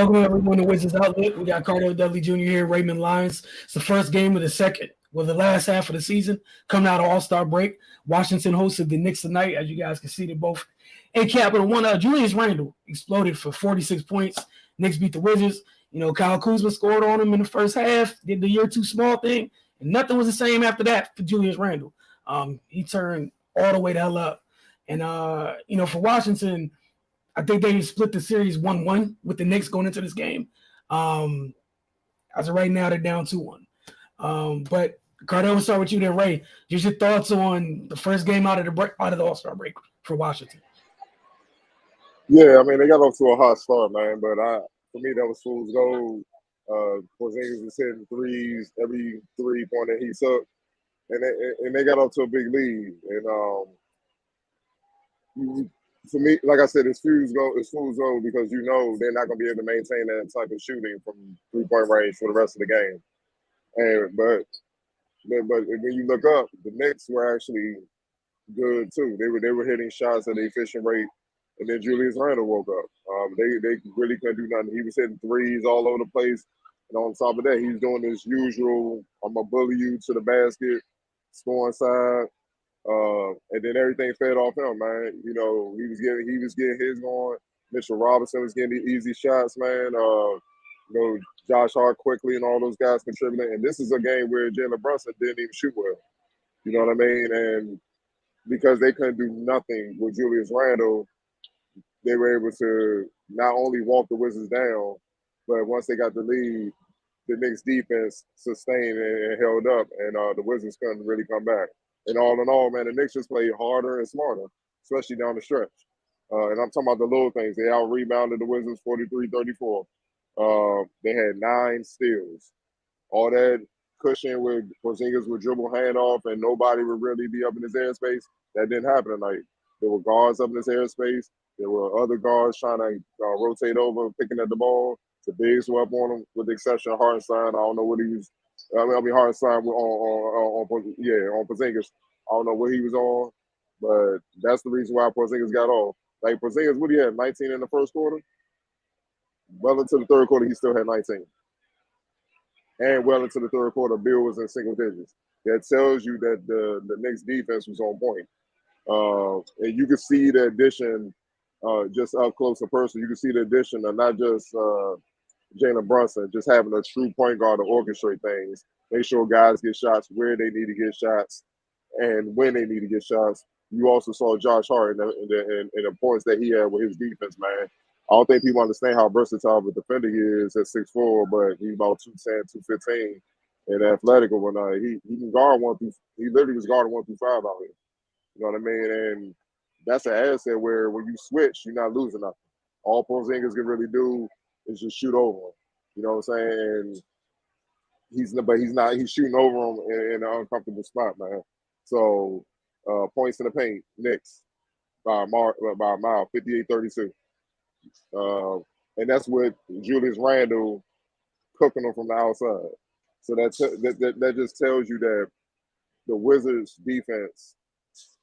Welcome everyone to Wizards Outlook. We got Carter Dudley Jr. here, Raymond Lyons. It's the first game of the second, the last half of the season, coming out of All-Star break. Washington hosted the Knicks tonight. As you guys can see, they're both in Capital One. Julius Randle exploded for 46 points. Knicks beat the Wizards. Kyle Kuzma scored on him in the first half, did the year too small thing, and nothing was the same after that for Julius Randle. He turned all the way the hell up. And, for Washington, I think they split the series 1-1 with the Knicks going into this game. As of right now, they're down 2-1. But Cardell, we'll start with you there, Ray. Just your thoughts on the first game out of the All-Star break for Washington. Yeah, I mean, they got off to a hot start, man. But for me, that was fool's gold. Porzingis was hitting threes every 3-pointer he took, and they got off to a big lead. And for me, like I said, it's fool's gold because they're not going to be able to maintain that type of shooting from 3-point range for the rest of the game. But when you look up, the Knicks were actually good too. They were hitting shots at an efficient rate, and then Julius Randle woke up. They really couldn't do nothing. He was hitting threes all over the place, and on top of that, he's doing his usual "I'm gonna bully you to the basket" scoring side. And then everything fed off him, man. He was getting his going. Mitchell Robinson was getting the easy shots, man. Josh Hart quickly and all those guys contributing. And this is a game where Jalen Brunson didn't even shoot well. You know what I mean? And because they couldn't do nothing with Julius Randle, they were able to not only walk the Wizards down, but once they got the lead, the Knicks defense sustained and held up, and the Wizards couldn't really come back. And all in all, man, the Knicks just played harder and smarter, especially down the stretch. And I'm talking about the little things. They out-rebounded the Wizards 43-34. They had 9 steals. All that cushion with Porzingis would dribble handoff and nobody would really be up in his airspace. That didn't happen tonight. There were guards up in his airspace. There were other guards trying to rotate over, picking at the ball. The bigs were up on him, with the exception of Hartenstein. I don't know what he was. Hartenstein on Porzingis. I don't know what he was on, but that's the reason why Porzingis got off. Like Porzingis, what he had, 19 in the first quarter? Well into the third quarter, he still had 19. And well into the third quarter, Bill was in single digits. That tells you that the Knicks defense was on point. And you can see the addition just up close and personal. You can see the addition of not just Jalen Brunson, just having a true point guard to orchestrate things, make sure guys get shots where they need to get shots and when they need to get shots. You also saw Josh Hart in the points that he had with his defense, man. I don't think people understand how versatile of a defender he is at 6'4", but he's about 210, 215, and athletic or whatnot. He can guard he literally was guarding 1 through 5 out here. You know what I mean? And that's an asset where when you switch, you're not losing nothing. All Porzingis can really do is just shoot over him. You know what I'm saying? And he's shooting over him in an uncomfortable spot, man. So points in the paint, Knicks by a mile, 58-32. And that's with Julius Randle cooking them from the outside. So that just tells you that the Wizards defense,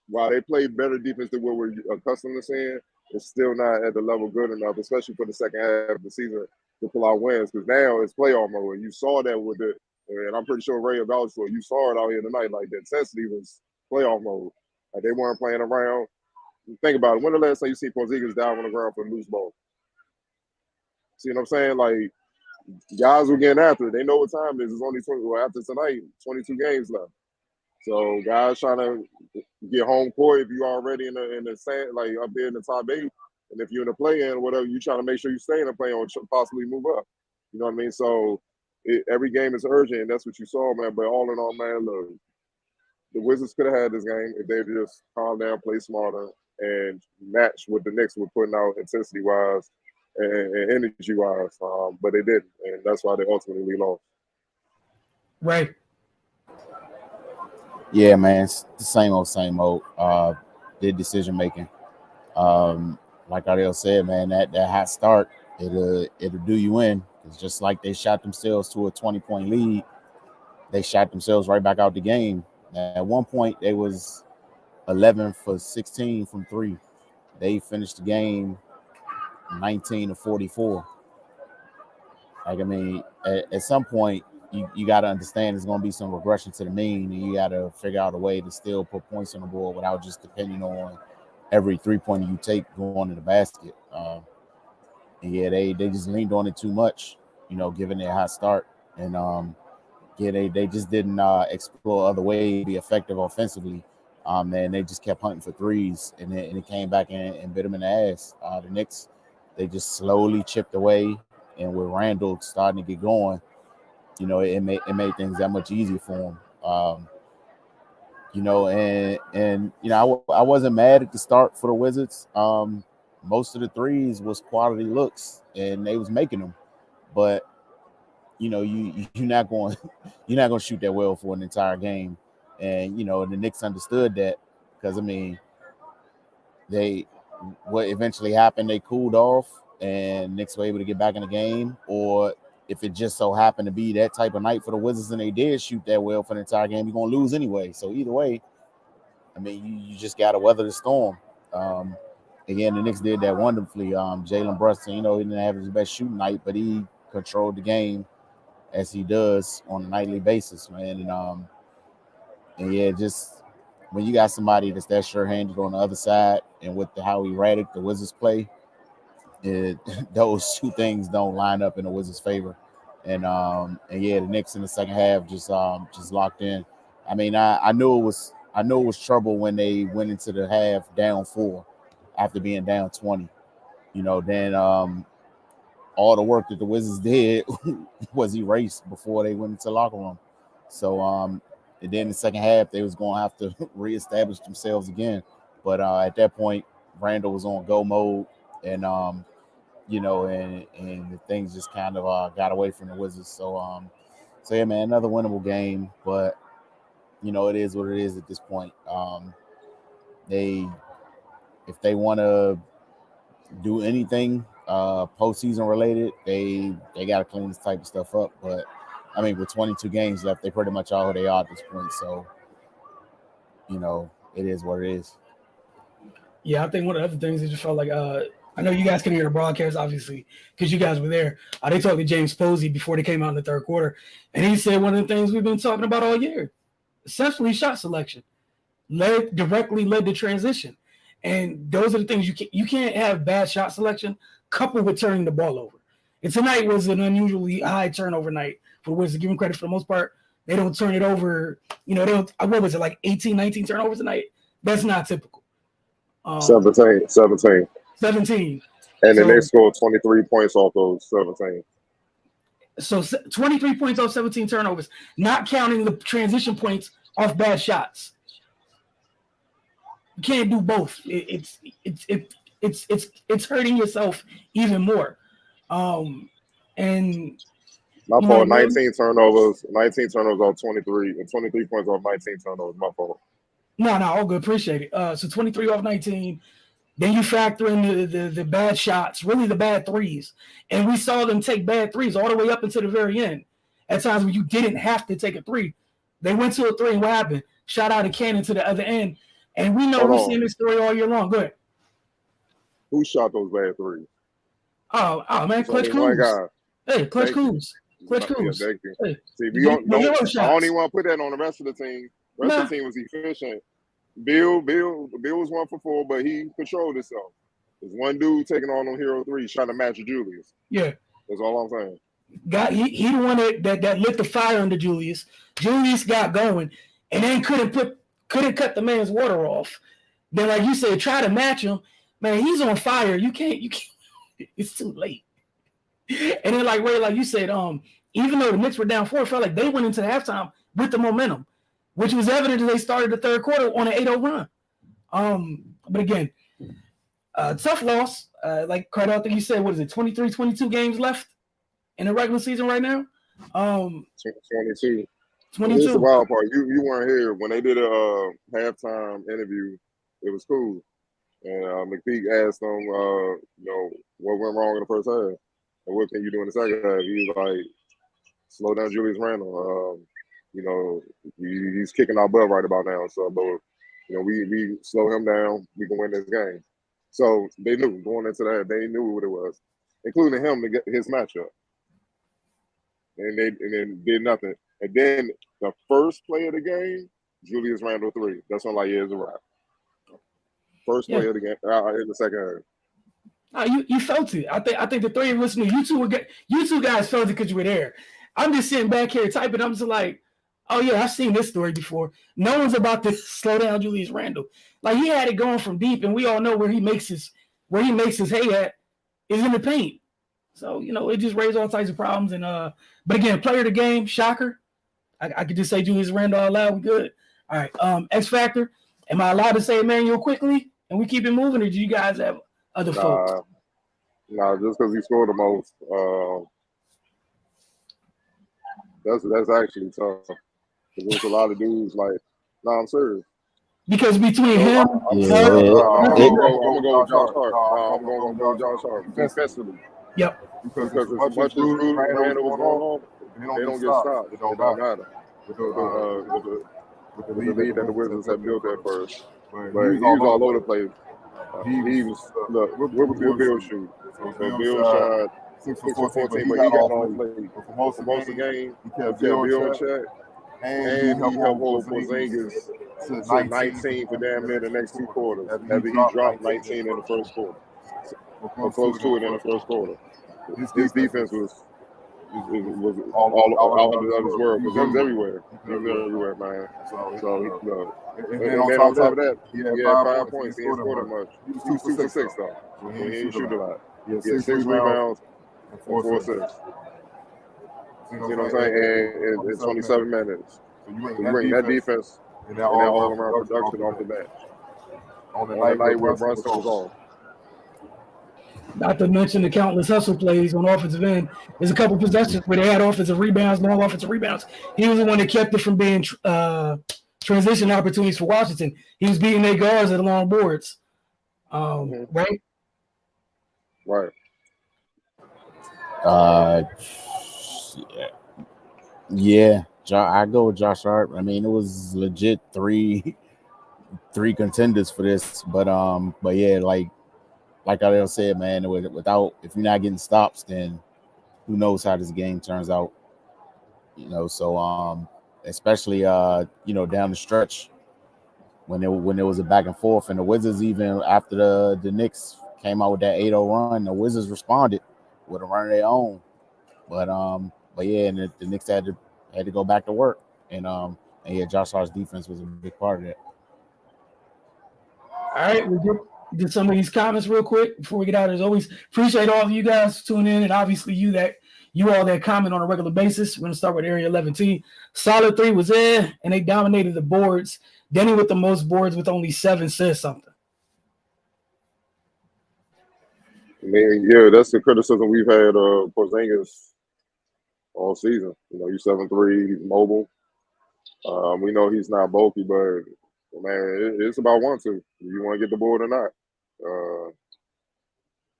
while they play better defense than what we're accustomed to seeing, it's still not at the level good enough, especially for the second half of the season, to pull out wins. Because now it's playoff mode. And you saw that with it, and I'm pretty sure Ray vouched for it. You saw it out here tonight. Like, the intensity was playoff mode. Like, they weren't playing around. Think about it. When the last time you see Porzingis down on the ground for a loose ball? See what I'm saying? Like, guys were getting after it. They know what time it is. It's only after tonight, 22 games left. So guys trying to get home court if you already in the sand, like up there in the top 8, and if you're in the play-in or whatever, you trying to make sure you stay in the play-in or possibly move up. You know what I mean? So every game is urgent, and that's what you saw, man. But all in all, man, look, the Wizards could have had this game if they just calm down, play smarter, and match what the Knicks were putting out intensity-wise and energy-wise. But they didn't, and that's why they ultimately lost. Right. Yeah, man, it's the same old. Their decision making. Like Ardell said, man, that hot start, it'll do you in. It's just like they shot themselves to a 20-point lead. They shot themselves right back out the game. At one point, they was 11 for 16 from 3. They finished the game 19 to 44. Like, I mean, at some point, you got to understand there's going to be some regression to the mean, and you got to figure out a way to still put points on the board without just depending on every 3-pointer you take going to the basket. And yeah, they just leaned on it too much, given their hot start. And yeah, they just didn't explore other ways to be effective offensively. And they just kept hunting for threes, and it came back and bit them in the ass. The Knicks, they just slowly chipped away, and with Randall starting to get going, it made things that much easier for him. I wasn't mad at the start for the Wizards. Most of the threes was quality looks, and they was making them, but you're not going to shoot that well for an entire game. And the Knicks understood that, because I mean, what eventually happened, they cooled off and Knicks were able to get back in the game. Or if it just so happened to be that type of night for the Wizards and they did shoot that well for the entire game, you're going to lose anyway. So either way, I mean, you just got to weather the storm. Again, the Knicks did that wonderfully. Jalen Brunson, he didn't have his best shooting night, but he controlled the game as he does on a nightly basis, man. And yeah, just when you got somebody that's that sure-handed on the other side, and with how erratic the Wizards play, those two things don't line up in the Wizards' favor. And yeah, the Knicks in the second half just locked in. I mean, I knew it was trouble when they went into the half down 4 after being down 20. Then all the work that the Wizards did was erased before they went into the locker room. So and then in the second half, they was going to have to reestablish themselves again. But at that point, Randall was on go mode, and and the things just kind of got away from the Wizards. So yeah, man, another winnable game, but it is what it is at this point. If they want to do anything postseason related, they got to clean this type of stuff up. But I mean, with 22 games left, they pretty much are who they are at this point. So it is what it is. Yeah, I think one of the other things that just felt like I know you guys can hear the broadcast, obviously, because you guys were there. They talked to James Posey before they came out in the third quarter, and he said one of the things we've been talking about all year, essentially shot selection, directly led to transition. And those are the things you can't have bad shot selection coupled with turning the ball over. And tonight was an unusually high turnover night for the Wizards. Give them credit for the most part. They don't turn it over. They don't. What was it, like 18, 19 turnovers tonight? That's not typical. 17. 17. And then they scored 23 points off those 17. So 23 points off 17 turnovers, not counting the transition points off bad shots. You can't do both. It's hurting yourself even more. And my fault. 19 turnovers. 19 turnovers off 23, and 23 points off 19 turnovers. My fault. No, all good. Appreciate it. So 23 off 19. Then you factor in the bad shots, really the bad threes. And we saw them take bad threes all the way up until the very end. At times when you didn't have to take a three. They went to a three, and what happened? Shot out a cannon to the other end. And we know we've seen this story all year long. Go ahead. Who shot those bad threes? Oh man, Clutch Kuz. Hey, Clutch Kuz. Clutch Kuz. Thank you. Hey. See, I don't even want to put that on the rest of the team. The rest of the team was efficient. Bill was 1 for 4, but he controlled himself. There's one dude taking on hero threes trying to match Julius. Yeah. That's all I'm saying. He the one that lit the fire under Julius. Julius got going and then couldn't cut the man's water off. Then, like you said, try to match him. Man, he's on fire. You can't it's too late. And then like Ray, like you said, even though the Knicks were down 4, it felt like they went into the halftime with the momentum, which was evident as they started the third quarter on an 8-0 run. But again, tough loss. Like Carter, I think you said, what is it, 23, 22 games left in the regular season right now? 22. 22. Here's the wild part. You weren't here when they did a halftime interview. It was cool. And McPeak asked them, what went wrong in the first half? And what can you do in the second half? He was like, slow down Julius Randle. He's kicking our butt right about now. So, but we slow him down, we can win this game. So they knew going into that, they knew what it was, including him to get his matchup. and then did nothing. And then the first play of the game, Julius Randle 3. That's when like, yeah, it's a wrap. First play of the game in the second half. You felt it. I think the three of us knew. You two guys felt it because you were there. I'm just sitting back here typing. I'm just like, oh yeah, I've seen this story before. No one's about to slow down Julius Randle. Like he had it going from deep, and we all know where he makes his hay at is in the paint. So it just raised all types of problems. And but again, player of the game, shocker. I could just say Julius Randle out loud. We good. All right. X Factor. Am I allowed to say Emmanuel quickly and we keep it moving, or do you guys have other folks? Nah, just because he scored the most. That's actually tough. There's a lot of dudes like. I'm serious. Because between him, I'm gonna go with Josh Hart. I'm gonna go with Josh Hart defensively. Yep. Because as much as Randle was going on, they don't get stopped. It don't matter. With the lead that the Wizards have built at first, but he was all over the place. He was what would Bill shoot? So Bill shot 6 for 14, but he got on late. For most of the game, he kept Bill in check, and he helped hold Porzingis to 19 for damn near the next 2 quarters. After he dropped 19 in the first quarter, or close to it in the first quarter. His defense was all of his world because he was everywhere. He was everywhere, man. So and then on top of that, he had 5 points. He didn't score that much. He was 2 for 6 though. So he didn't shoot a lot. He had 6 rebounds and 4 assists. You know what I'm saying? And 27 minutes. So you bring that defense and that all-around production off the bench on the night where Brunson was off. Not to mention the countless hustle plays on offensive end. There's a couple possessions where they had offensive rebounds, long offensive rebounds. He was the one that kept it from being transition opportunities for Washington. He was beating their guards at the long boards. Right? Right. Yeah. I go with Josh Hart. I mean, it was legit three contenders for this, but yeah, like I said, man, if you're not getting stops, then who knows how this game turns out. So especially down the stretch when there was a back and forth, and the Wizards, even after the Knicks came out with that 8-0 run, the Wizards responded with a run of their own. But yeah, and the Knicks had to go back to work, and yeah, Josh Hart's defense was a big part of that. All right, we'll get some of these comments real quick before we get out. As always, appreciate all of you guys tuning in, and obviously you all that comment on a regular basis. We're gonna start with Area 11T. Solid 3 was there, and they dominated the boards. Denny with the most boards with only 7 says something. I mean, yeah, that's the criticism we've had of Porzingis all season. He's 7'3", he's mobile. We know he's not bulky, but man, it's about 1-2. Do you want to get the board or not?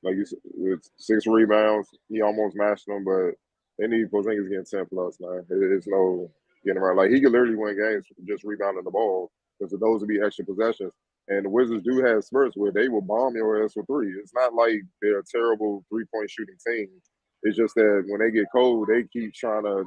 Like you said, with 6 rebounds, he almost matched them, but they need Porzingis getting 10 plus, man. It's no getting around. Like he could literally win games just rebounding the ball because those would be extra possessions. And the Wizards do have spurts where they will bomb your ass for 3. It's not like they're a terrible 3-point shooting team. It's just that when they get cold, they keep trying to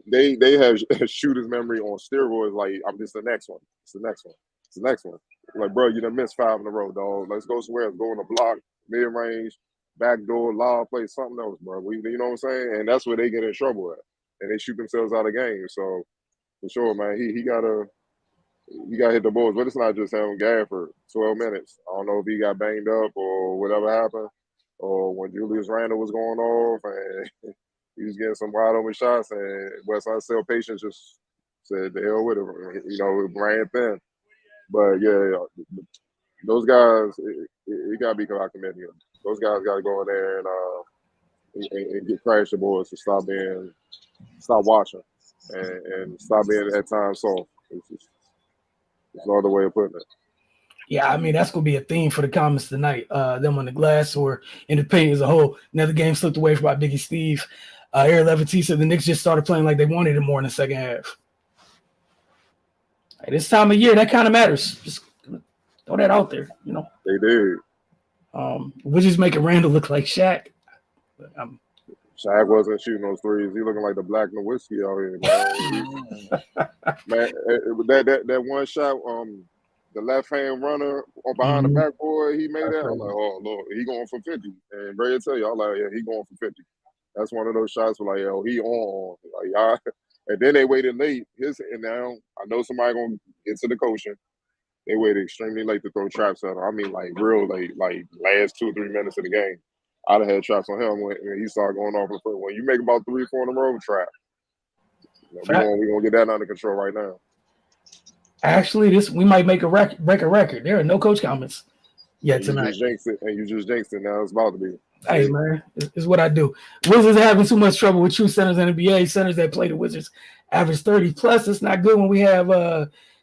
they have shooter's memory on steroids. Like, I'm just the next one. It's the next one. It's the next one. Like, bro, you done missed 5 in a row, dog. Let's go somewhere else. Go on the block, mid range, back door, lob play, something else, bro. You know what I'm saying? And that's where they get in trouble at, and they shoot themselves out of games. So for sure, man, he gotta hit the boards. But it's not just him. Gafford, 12 minutes. I don't know if he got banged up or whatever happened, or when Julius Randle was going off and he was getting some wide open shots, and West Side Patience just said, the hell with it. Ran thin. But yeah, those guys, it got to be about commitment. Those guys got to go in there and get crash the boards to stop watching and stop being at times soft. It's no other way of putting it. Yeah, I mean, that's going to be a theme for the comments tonight. Them on the glass or in the paint as a whole. Another game slipped away from our Biggie Steve. Air 11T said the Knicks just started playing like they wanted it more in the second half. At this time of year, that kind of matters. Just throw that out there, They did. We're just making Randall look like Shaq. Shaq wasn't shooting those threes. He looking like the Black Nowitzki out here, man. Man, that one shot, the left hand runner or behind the backboard, he made that. I'm like, oh Lord, he going for 50. And Bray tell you, I'm like, yeah, he going for 50. That's one of those shots where like, yo, he on. Like, y'all. And then they waited late. And now I know somebody gonna get to the coaching. They waited extremely late to throw traps at him. I mean, like real late, like last 2 or 3 minutes of the game. I'd have had traps on him when he started going off the foot. When you make about 3 or 4 in a row, trap. We're gonna get that under control right now. Actually, we might break a record. There are no coach comments yet tonight. You just jinxed it. Now it's about to be. Hey man, it's what I do. Wizards are having too much trouble with true centers in the NBA. Centers that play the Wizards average 30 plus. It's not good when we have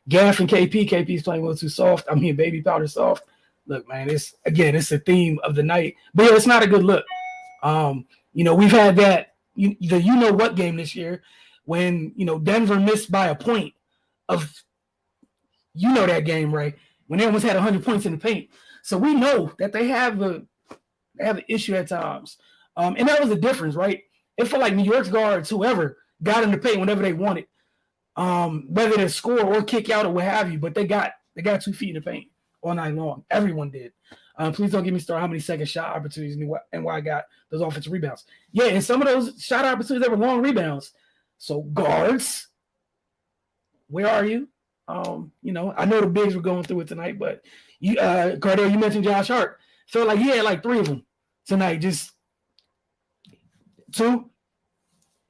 Gaff and KP. KP's playing a little too soft. I mean, baby powder soft. Look, man, it's a theme of the night. But yeah, it's not a good look. We've had that you know what game this year when Denver missed by a point of that game, right? When everyone's had 100 points in the paint. So we know that they have an issue at times. And that was the difference, right? It felt like New York's guards, whoever, got in the paint whenever they wanted. Whether to score or kick out or what have you, but they got 2 feet in the paint all night long. Everyone did. Please don't get me started how many second shot opportunities and why I got those offensive rebounds. Yeah, and some of those shot opportunities that were long rebounds. So guards, where are you? I know the bigs were going through it tonight, but Cardell, you mentioned Josh Hart. Felt like he had like 3 of them tonight. Just 2.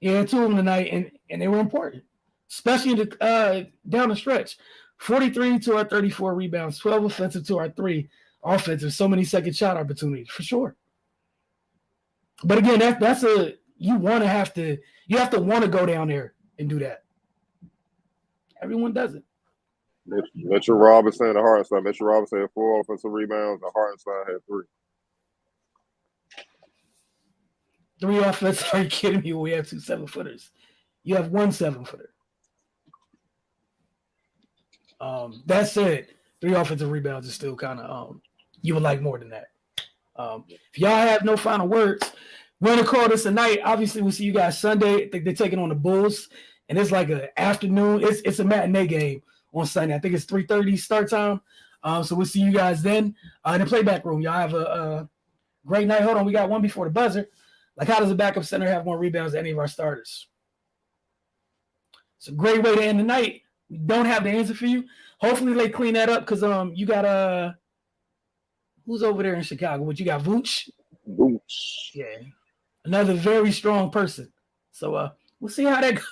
Yeah, 2 of them tonight, and they were important, especially in the down the stretch. 43 to our 34 rebounds, 12 offensive to our 3 offensive. So many second shot opportunities for sure. But again, you have to want to go down there and do that. Everyone does it. Mitchell Robinson and Hartenstein. Mitchell Robinson had 4 offensive rebounds, and Hartenstein had 3. 3 offensive? Are you kidding me? We have 2 7-footers. You have 1 7-footer. That said, 3 offensive rebounds is still kind of you would like more than that. If y'all have no final words, we're gonna call this a night. Obviously, we'll see you guys Sunday. I think they're taking on the Bulls, and it's like an afternoon. It's a matinee game on Sunday. I think it's 3:30 start time. So we'll see you guys then in the playback room. Y'all have a great night. Hold on, we got one before the buzzer. Like, how does a backup center have more rebounds than any of our starters? It's a great way to end the night. We don't have the answer for you. Hopefully they clean that up because you got who's over there in Chicago? What you got? Vooch? Vooch. Yeah. Another very strong person. So we'll see how that goes.